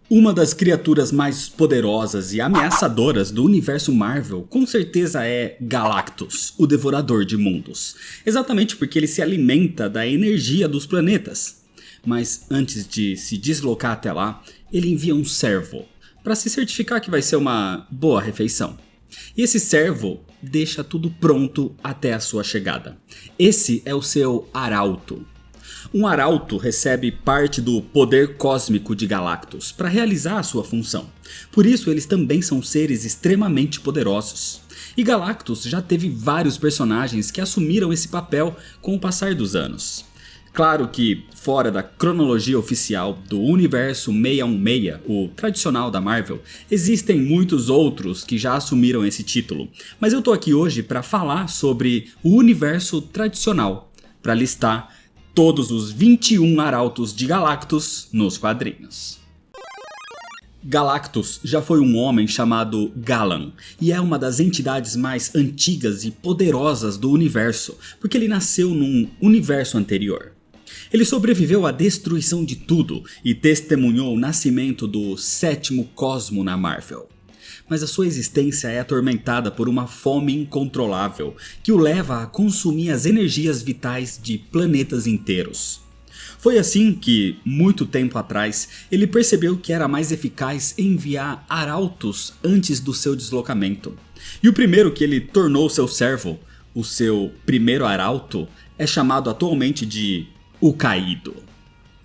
Uma das criaturas mais poderosas e ameaçadoras do universo Marvel com certeza é Galactus, o Devorador de Mundos. Exatamente porque ele se alimenta da energia dos planetas. Mas antes de se deslocar até lá, ele envia um servo para se certificar que vai ser uma boa refeição. E esse servo deixa tudo pronto até a sua chegada. Esse é o seu arauto. Um arauto recebe parte do poder cósmico de Galactus para realizar a sua função. Por isso eles também são seres extremamente poderosos. E Galactus já teve vários personagens que assumiram esse papel com o passar dos anos. Claro que, fora da cronologia oficial do Universo 616, o tradicional da Marvel, existem muitos outros que já assumiram esse título. Mas eu tô aqui hoje para falar sobre o universo tradicional, para listar todos os 21 arautos de Galactus nos quadrinhos. Galactus já foi um homem chamado Galan, e é uma das entidades mais antigas e poderosas do universo, porque ele nasceu num universo anterior. Ele sobreviveu à destruição de tudo e testemunhou o nascimento do 7º Cosmo na Marvel. Mas a sua existência é atormentada por uma fome incontrolável que o leva a consumir as energias vitais de planetas inteiros. Foi assim que, muito tempo atrás, ele percebeu que era mais eficaz enviar arautos antes do seu deslocamento. E o primeiro que ele tornou seu servo, o seu primeiro arauto, é chamado atualmente de o Caído.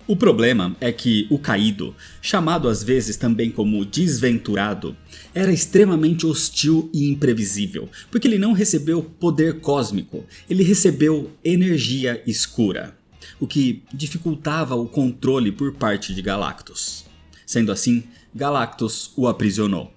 O problema é que o Caído, chamado às vezes também como Desventurado, era extremamente hostil e imprevisível, porque ele não recebeu poder cósmico, ele recebeu energia escura, o que dificultava o controle por parte de Galactus. Sendo assim, Galactus o aprisionou.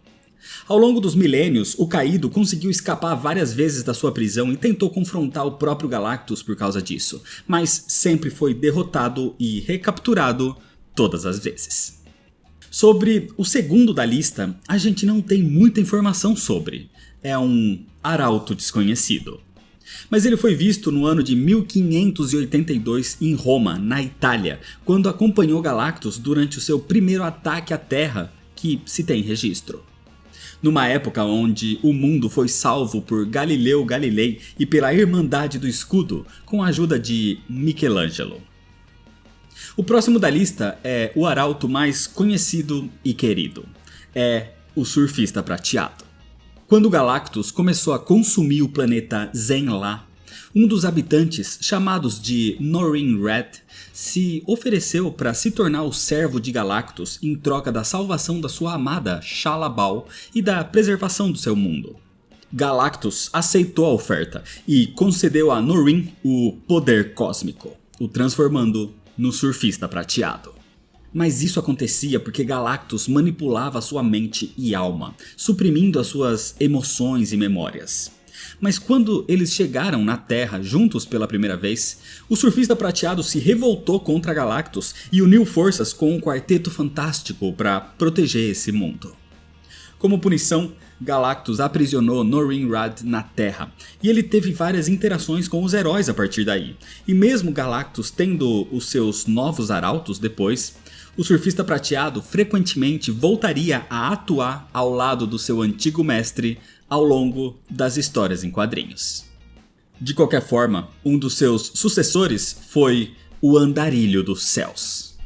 Ao longo dos milênios, o Caído conseguiu escapar várias vezes da sua prisão e tentou confrontar o próprio Galactus por causa disso, mas sempre foi derrotado e recapturado todas as vezes. Sobre o segundo da lista, a gente não tem muita informação sobre. É um arauto desconhecido. Mas ele foi visto no ano de 1582 em Roma, na Itália, quando acompanhou Galactus durante o seu primeiro ataque à Terra que se tem registro. Numa época onde o mundo foi salvo por Galileu Galilei e pela Irmandade do Escudo, com a ajuda de Michelangelo. O próximo da lista é o arauto mais conhecido e querido. É o Surfista Prateado. Quando Galactus começou a consumir o planeta Zenn-La, um dos habitantes, chamados de Norrin-Radd, se ofereceu para se tornar o servo de Galactus em troca da salvação da sua amada Shalla-Bal e da preservação do seu mundo. Galactus aceitou a oferta e concedeu a Norrin o poder cósmico, o transformando no Surfista Prateado. Mas isso acontecia porque Galactus manipulava sua mente e alma, suprimindo as suas emoções e memórias. Mas quando eles chegaram na Terra juntos pela primeira vez, o Surfista Prateado se revoltou contra Galactus e uniu forças com um quarteto fantástico para proteger esse mundo. Como punição, Galactus aprisionou Norrin-Radd na Terra, e ele teve várias interações com os heróis a partir daí. E mesmo Galactus tendo os seus novos arautos depois, o Surfista Prateado frequentemente voltaria a atuar ao lado do seu antigo mestre ao longo das histórias em quadrinhos. De qualquer forma, um dos seus sucessores foi o Andarilho dos Céus.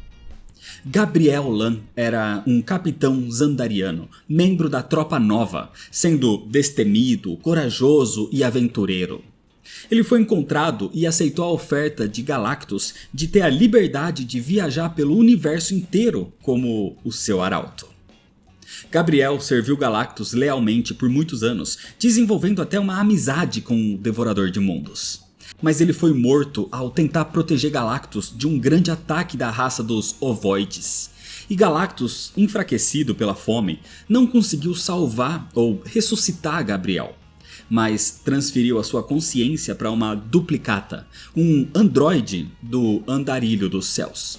Gabriel Lan era um capitão zandariano, membro da Tropa Nova, sendo destemido, corajoso e aventureiro. Ele foi encontrado e aceitou a oferta de Galactus de ter a liberdade de viajar pelo universo inteiro como o seu arauto. Gabriel serviu Galactus lealmente por muitos anos, desenvolvendo até uma amizade com o Devorador de Mundos. Mas ele foi morto ao tentar proteger Galactus de um grande ataque da raça dos Ovoides. E Galactus, enfraquecido pela fome, não conseguiu salvar ou ressuscitar Gabriel, mas transferiu a sua consciência para uma duplicata, um androide do Andarilho dos Céus.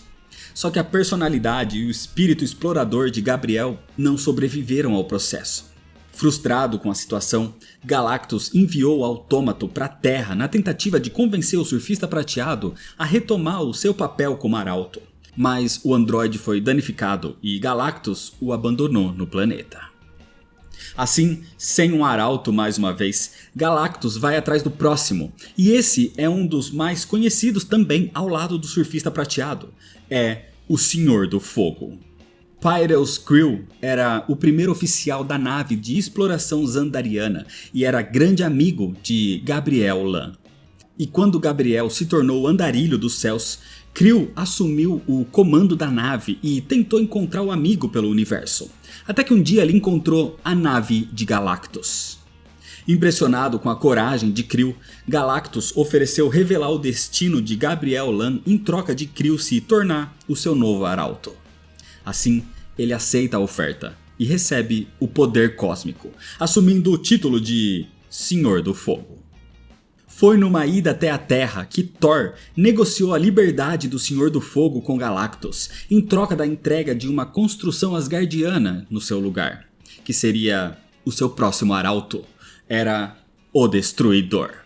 Só que a personalidade e o espírito explorador de Gabriel não sobreviveram ao processo. Frustrado com a situação, Galactus enviou o autômato para a Terra na tentativa de convencer o Surfista Prateado a retomar o seu papel como arauto. mas o androide foi danificado e Galactus o abandonou no planeta. Assim, sem um arauto mais uma vez, Galactus vai atrás do próximo, e esse é um dos mais conhecidos também ao lado do surfista prateado, é o Senhor do Fogo. Pyros Krill era o primeiro oficial da nave de exploração Xandariana e era grande amigo de Gabriel Lan. E quando Gabriel se tornou andarilho dos céus, Krill assumiu o comando da nave e tentou encontrar o amigo pelo universo. Até que um dia ele encontrou a nave de Galactus. Impressionado com a coragem de Krill, Galactus ofereceu revelar o destino de Gabriel Lan em troca de Krill se tornar o seu novo arauto. Assim, ele aceita a oferta e recebe o poder cósmico, assumindo o título de Senhor do Fogo. Foi numa ida até a Terra que Thor negociou a liberdade do Senhor do Fogo com Galactus, em troca da entrega de uma construção asgardiana no seu lugar, que seria o seu próximo arauto, era o Destruidor.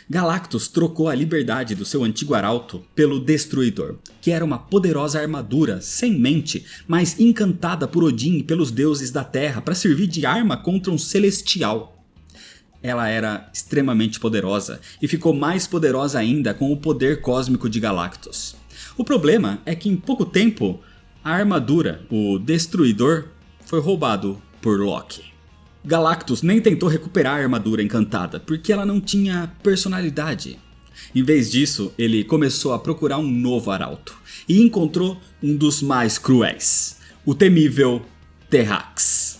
Galactus trocou a liberdade do seu antigo arauto pelo Destruidor, que era uma poderosa armadura sem mente, mas encantada por Odin e pelos deuses da Terra para servir de arma contra um celestial. Ela era extremamente poderosa e ficou mais poderosa ainda com o poder cósmico de Galactus. O problema é que em pouco tempo, a armadura, o Destruidor, foi roubado por Loki. Galactus nem tentou recuperar a armadura encantada, porque ela não tinha personalidade. Em vez disso, ele começou a procurar um novo arauto, e encontrou um dos mais cruéis, o temível Terrax.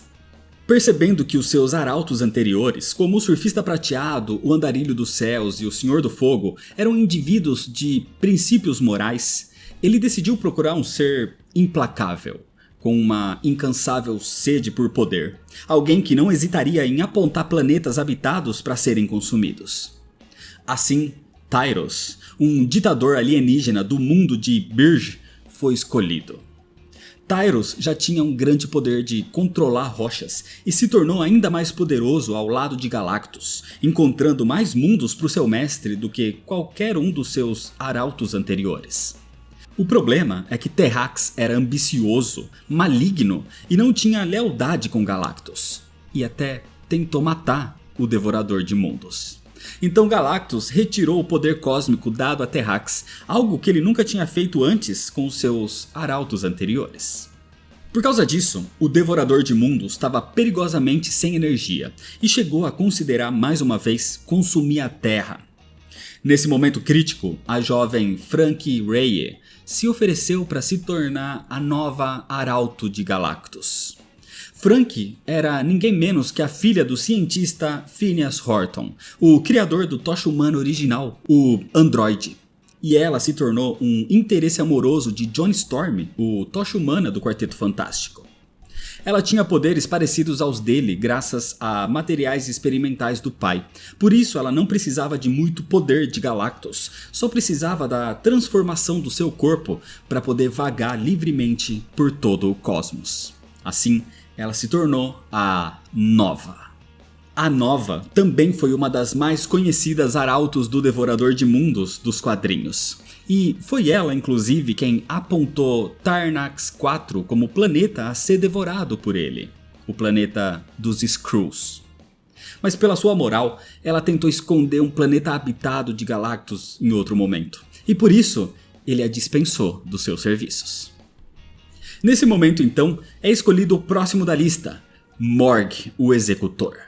Percebendo que os seus arautos anteriores, como o Surfista Prateado, o Andarilho dos Céus e o Senhor do Fogo, eram indivíduos de princípios morais, ele decidiu procurar um ser implacável, com uma incansável sede por poder. Alguém que não hesitaria em apontar planetas habitados para serem consumidos. Assim, Tyros, um ditador alienígena do mundo de Byrd, foi escolhido. Tyros já tinha um grande poder de controlar rochas e se tornou ainda mais poderoso ao lado de Galactus, encontrando mais mundos para o seu mestre do que qualquer um dos seus arautos anteriores. O problema é que Terrax era ambicioso, maligno e não tinha lealdade com Galactus, e até tentou matar o Devorador de Mundos. Então Galactus retirou o poder cósmico dado a Terrax, algo que ele nunca tinha feito antes com os seus arautos anteriores. Por causa disso, o Devorador de Mundos estava perigosamente sem energia e chegou a considerar mais uma vez consumir a Terra. Nesse momento crítico, a jovem Franky Reye se ofereceu para se tornar a nova arauto de Galactus. Franky era ninguém menos que a filha do cientista Phineas Horton, o criador do Tocha Humana original, o Android. E ela se tornou um interesse amoroso de Johnny Storm, o Tocha Humana do Quarteto Fantástico. Ela tinha poderes parecidos aos dele graças a materiais experimentais do pai. Por isso ela não precisava de muito poder de Galactus, só precisava da transformação do seu corpo para poder vagar livremente por todo o cosmos. Assim, ela se tornou a Nova. A Nova também foi uma das mais conhecidas arautos do Devorador de Mundos dos quadrinhos. E foi ela, inclusive, quem apontou Tarnax 4 como planeta a ser devorado por ele, o planeta dos Skrulls. Mas pela sua moral, ela tentou esconder um planeta habitado de Galactus em outro momento, e por isso ele a dispensou dos seus serviços. Nesse momento, então, é escolhido o próximo da lista, Morg, o Executor.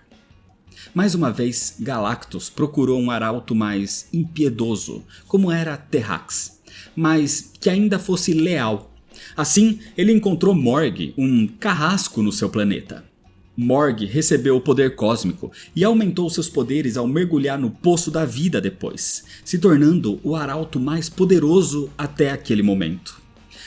Mais uma vez, Galactus procurou um arauto mais impiedoso, como era Terrax, mas que ainda fosse leal. Assim, ele encontrou Morg, um carrasco no seu planeta. Morg recebeu o poder cósmico e aumentou seus poderes ao mergulhar no Poço da Vida depois, se tornando o arauto mais poderoso até aquele momento.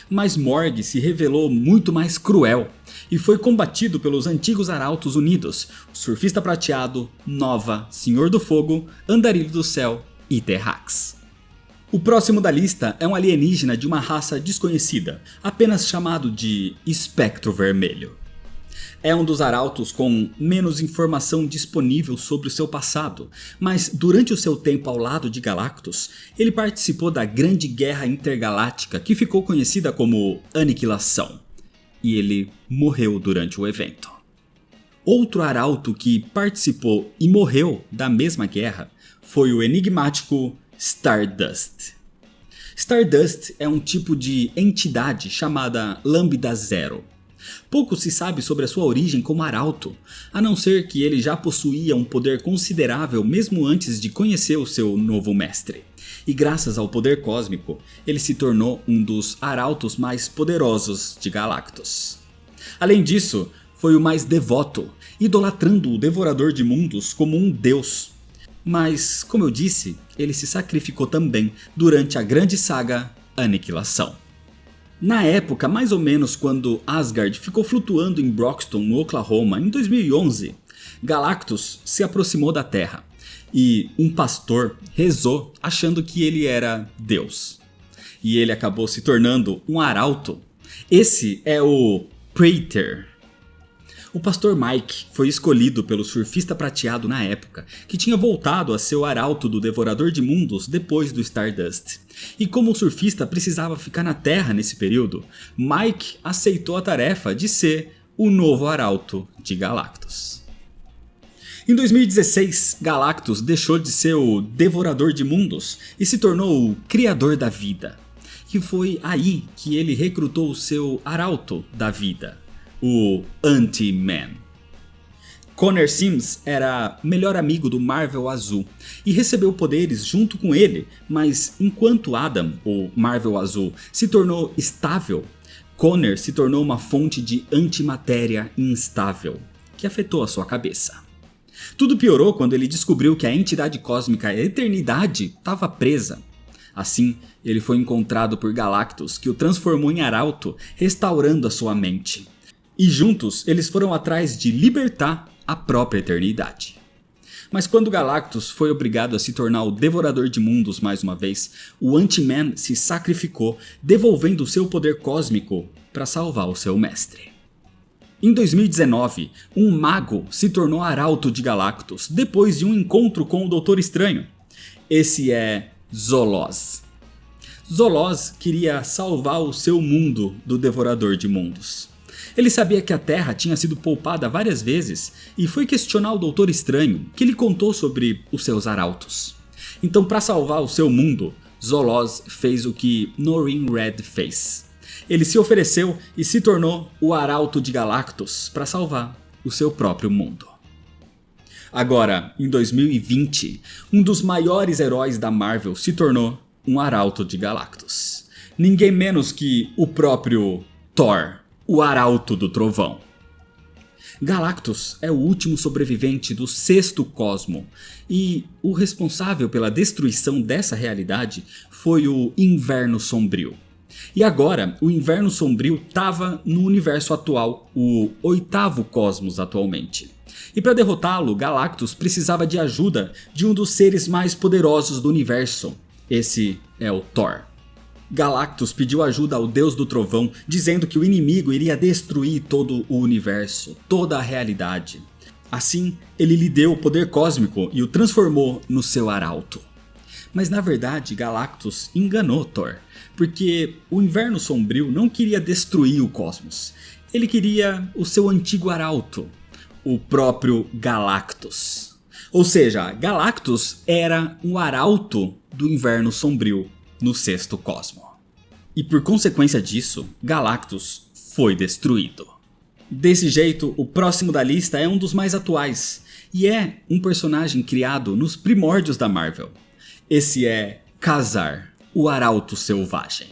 Mas Morg se revelou muito mais cruel e foi combatido pelos antigos Arautos Unidos, o Surfista Prateado, Nova, Senhor do Fogo, Andarilho do Céu e Terrax. O próximo da lista é um alienígena de uma raça desconhecida, apenas chamado de Espectro Vermelho. É um dos arautos com menos informação disponível sobre o seu passado, mas durante o seu tempo ao lado de Galactus, ele participou da Grande Guerra Intergaláctica que ficou conhecida como Aniquilação, e ele morreu durante o evento. Outro arauto que participou e morreu da mesma guerra foi o enigmático Stardust. Stardust é um tipo de entidade chamada Lambda Zero. Pouco se sabe sobre a sua origem como arauto, a não ser que ele já possuía um poder considerável mesmo antes de conhecer o seu novo mestre. E graças ao poder cósmico, ele se tornou um dos arautos mais poderosos de Galactus. Além disso, foi o mais devoto, idolatrando o Devorador de Mundos como um deus. Mas, como eu disse, ele se sacrificou também durante a grande saga Aniquilação. Na época, mais ou menos quando Asgard ficou flutuando em Broxton, no Oklahoma, em 2011, Galactus se aproximou da Terra e um pastor rezou achando que ele era Deus. E ele acabou se tornando um arauto. Esse é o Praetor. O pastor Mike foi escolhido pelo surfista prateado na época, que tinha voltado a ser o arauto do Devorador de Mundos depois do Stardust. E como o surfista precisava ficar na Terra nesse período, Mike aceitou a tarefa de ser o novo arauto de Galactus. Em 2016, Galactus deixou de ser o Devorador de Mundos e se tornou o Criador da Vida. E foi aí que ele recrutou o seu arauto da vida, o Ant-Man. Connor Sims era melhor amigo do Marvel Azul e recebeu poderes junto com ele, mas enquanto Adam, o Marvel Azul, se tornou estável, Connor se tornou uma fonte de antimatéria instável, que afetou a sua cabeça. Tudo piorou quando ele descobriu que a entidade cósmica a Eternidade estava presa. Assim, ele foi encontrado por Galactus, que o transformou em arauto, restaurando a sua mente. E juntos eles foram atrás de libertar a própria Eternidade. Mas quando Galactus foi obrigado a se tornar o Devorador de Mundos mais uma vez, o Ant-Man se sacrificou, devolvendo seu poder cósmico para salvar o seu mestre. Em 2019, um mago se tornou arauto de Galactus depois de um encontro com o Doutor Estranho. Esse é Zoloz. Zoloz queria salvar o seu mundo do Devorador de Mundos. Ele sabia que a Terra tinha sido poupada várias vezes e foi questionar o Doutor Estranho, que lhe contou sobre os seus arautos. Então, para salvar o seu mundo, Zoloz fez o que Norrin Red fez. Ele se ofereceu e se tornou o arauto de Galactus para salvar o seu próprio mundo. Agora, em 2020, um dos maiores heróis da Marvel se tornou um arauto de Galactus. Ninguém menos que o próprio Thor, o arauto do trovão. Galactus é o último sobrevivente do sexto cosmo, e o responsável pela destruição dessa realidade foi o Inverno Sombrio. E agora, o Inverno Sombrio estava no universo atual, o oitavo cosmos atualmente. E para derrotá-lo, Galactus precisava de ajuda de um dos seres mais poderosos do universo. Esse é o Thor. Galactus pediu ajuda ao Deus do Trovão, dizendo que o inimigo iria destruir todo o universo, toda a realidade. Assim, ele lhe deu o poder cósmico e o transformou no seu arauto. Mas na verdade, Galactus enganou Thor, porque o Inverno Sombrio não queria destruir o cosmos. Ele queria o seu antigo arauto, o próprio Galactus. Ou seja, Galactus era um arauto do Inverno Sombrio no sexto cosmo. E por consequência disso, Galactus foi destruído. Desse jeito, o próximo da lista é um dos mais atuais, e é um personagem criado nos primórdios da Marvel. Esse é Ka-Zar, o Arauto Selvagem.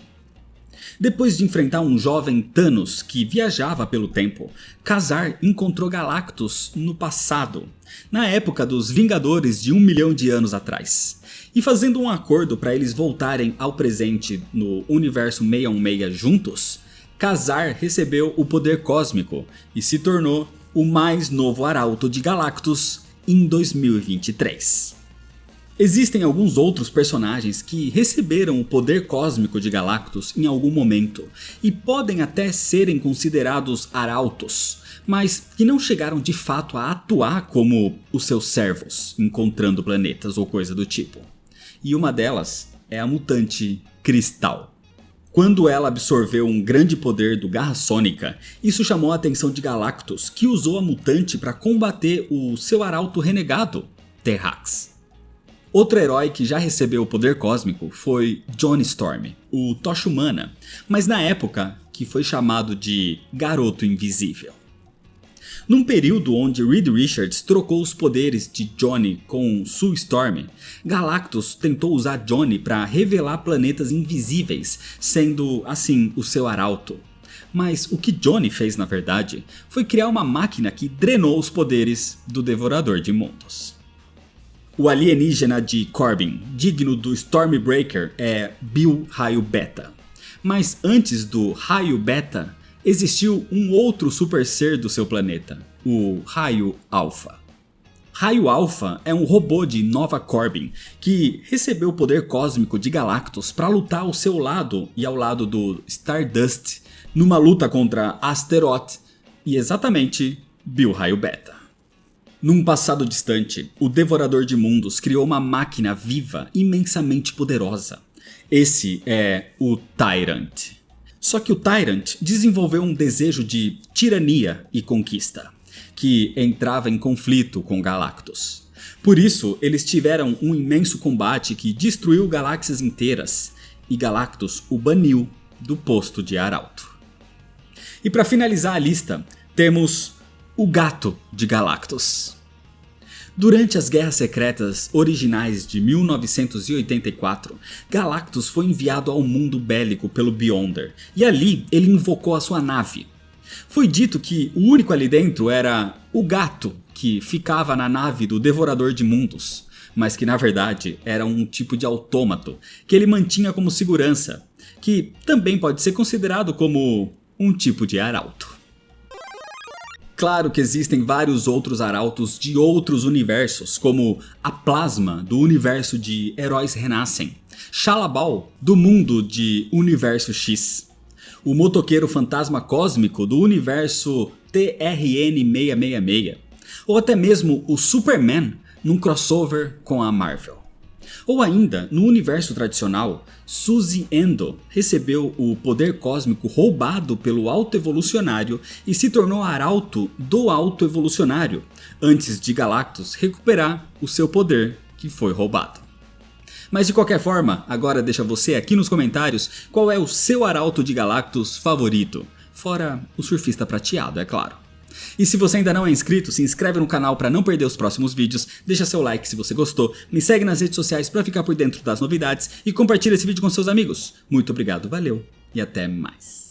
Depois de enfrentar um jovem Thanos que viajava pelo tempo, Ka-Zar encontrou Galactus no passado, na época dos Vingadores de 1 milhão de anos atrás. E fazendo um acordo para eles voltarem ao presente no universo 616 juntos, Ka-Zar recebeu o poder cósmico e se tornou o mais novo arauto de Galactus em 2023. Existem alguns outros personagens que receberam o poder cósmico de Galactus em algum momento, e podem até serem considerados arautos, mas que não chegaram de fato a atuar como os seus servos, encontrando planetas ou coisa do tipo. E uma delas é a mutante Cristal. Quando ela absorveu um grande poder do Garra Sônica, isso chamou a atenção de Galactus, que usou a mutante para combater o seu arauto renegado, Terrax. Outro herói que já recebeu o poder cósmico foi Johnny Storm, o Tocha Humana, mas na época que foi chamado de Garoto Invisível. Num período onde Reed Richards trocou os poderes de Johnny com Sue Storm, Galactus tentou usar Johnny para revelar planetas invisíveis, sendo assim o seu arauto. Mas o que Johnny fez na verdade foi criar uma máquina que drenou os poderes do Devorador de Mundos. O alienígena de Corbin, digno do Stormbreaker, é Bill Raio Beta. Mas antes do Raio Beta, existiu um outro super ser do seu planeta, o Raio Alpha. Raio Alpha é um robô de Nova Corbin que recebeu o poder cósmico de Galactus para lutar ao seu lado e ao lado do Stardust numa luta contra Asteroth e exatamente Bill Raio Beta. Num passado distante, o Devorador de Mundos criou uma máquina viva imensamente poderosa. Esse é o Tyrant. Só que o Tyrant desenvolveu um desejo de tirania e conquista, que entrava em conflito com Galactus. Por isso, eles tiveram um imenso combate que destruiu galáxias inteiras, e Galactus o baniu do posto de arauto. E para finalizar a lista, temos o Gato de Galactus. Durante as Guerras Secretas originais de 1984, Galactus foi enviado ao mundo bélico pelo Beyonder, e ali ele invocou a sua nave. Foi dito que o único ali dentro era o gato que ficava na nave do Devorador de Mundos, mas que na verdade era um tipo de autômato que ele mantinha como segurança, que também pode ser considerado como um tipo de arauto. Claro que existem vários outros arautos de outros universos, como a Plasma do universo de Heróis Renascem, Shalabal do mundo de Universo X, o Motoqueiro Fantasma Cósmico do universo TRN-666, ou até mesmo o Superman num crossover com a Marvel. Ou ainda, no universo tradicional, Suzy Endo recebeu o poder cósmico roubado pelo Alto Evolucionário e se tornou arauto do Alto Evolucionário, antes de Galactus recuperar o seu poder que foi roubado. Mas de qualquer forma, agora deixa você aqui nos comentários qual é o seu arauto de Galactus favorito, fora o surfista prateado, é claro. E se você ainda não é inscrito, se inscreve no canal para não perder os próximos vídeos, deixa seu like se você gostou, me segue nas redes sociais para ficar por dentro das novidades e compartilha esse vídeo com seus amigos. Muito obrigado, valeu e até mais.